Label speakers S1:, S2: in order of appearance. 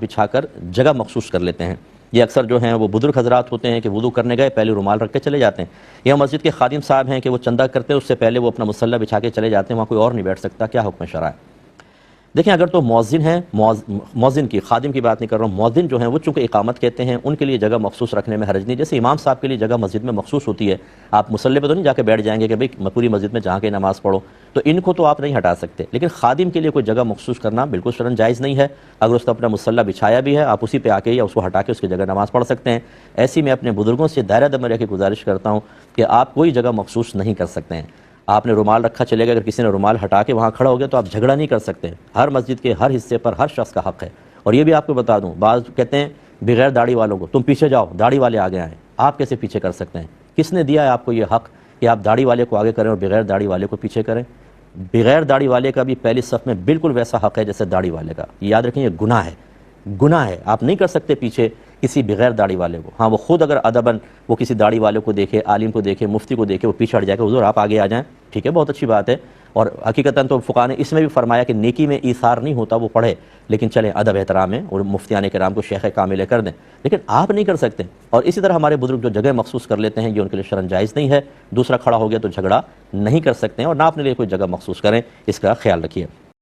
S1: بچھا کر جگہ مخصوص کر لیتے ہیں۔ یہ اکثر جو ہیں وہ بزرگ حضرات ہوتے ہیں کہ وضو کرنے گئے پہلے رومال رکھ کے چلے جاتے ہیں، یا مسجد کے خادم صاحب ہیں کہ وہ چندہ کرتے ہیں اس سے پہلے وہ اپنا مصلی بچھا کے چلے جاتے ہیں، وہاں کوئی اور نہیں بیٹھ سکتا۔ کیا حکم شرع ہے؟ دیکھیں اگر تو مؤذن ہیں، مؤذن کی، خادم کی بات نہیں کر رہا ہوں، مؤذن جو ہیں وہ چونکہ اقامت کہتے ہیں، ان کے لیے جگہ مخصوص رکھنے میں حرج نہیں، جیسے امام صاحب کے لیے جگہ مسجد میں مخصوص ہوتی ہے۔ آپ مصلی پہ تو نہیں جا کے بیٹھ جائیں گے کہ بھئی پوری مسجد میں جہاں کے نماز پڑھو، تو ان کو تو آپ نہیں ہٹا سکتے، لیکن خادم کے لیے کوئی جگہ مخصوص کرنا بالکل شرعاً جائز نہیں ہے۔ اگر اس نے اپنا مصلی بچھایا بھی ہے، آپ اسی پہ آ کے یا اس کو ہٹا کے اس کی جگہ نماز پڑھ سکتے ہیں۔ ایسی میں اپنے بزرگوں سے دائرہ دم میں رہ کے گزارش کرتا ہوں کہ آپ کوئی جگہ مخصوص نہیں کر سکتے ہیں۔ آپ نے رومال رکھا چلے گئے، اگر کسی نے رومال ہٹا کے وہاں کھڑا ہو گیا تو آپ جھگڑا نہیں کر سکتے۔ ہر مسجد کے ہر حصے پر ہر شخص کا حق ہے۔ اور یہ بھی آپ کو بتا دوں، بعض کہتے ہیں بغیر داڑھی والوں کو تم پیچھے جاؤ، داڑھی والے آگے آئیں۔ آپ کیسے پیچھے کر سکتے ہیں؟ کس نے دیا ہے آپ کو یہ حق کہ آپ داڑھی والے کو آگے کریں اور بغیر داڑھی والے کو پیچھے کریں؟ بغیر داڑھی والے کا بھی پہلی صف میں بالکل ویسا حق ہے جیسے داڑھی والے کا۔ یاد رکھیں یہ گناہ ہے، گناہ ہے۔ آپ نہیں کر سکتے پیچھے کسی بغیر داڑھی والے کو۔ ہاں وہ خود اگر ادباً وہ کسی داڑھی والے کو دیکھے، عالم کو دیکھے، مفتی کو دیکھے، وہ پیچھے ہٹ جائے کہ حضور آپ آگے آ جائیں، ٹھیک ہے، بہت اچھی بات ہے۔ اور حقیقتاً تو فقہاء نے اس میں بھی فرمایا کہ نیکی میں ایثار نہیں ہوتا، وہ پڑھے، لیکن چلیں ادب احترام ہے اور مفتیان کرام کو شیخ کامل کر دیں، لیکن آپ نہیں کر سکتے۔ اور اسی طرح ہمارے بزرگ جو جگہ مخصوص کر لیتے ہیں یہ ان کے لیے شرعاً جائز نہیں ہے۔ دوسرا کھڑا ہو گیا تو جھگڑا نہیں کر سکتے ہیں، اور نہ اپنے لیے کوئی جگہ مخصوص کریں، اس کا خیال رکھیے۔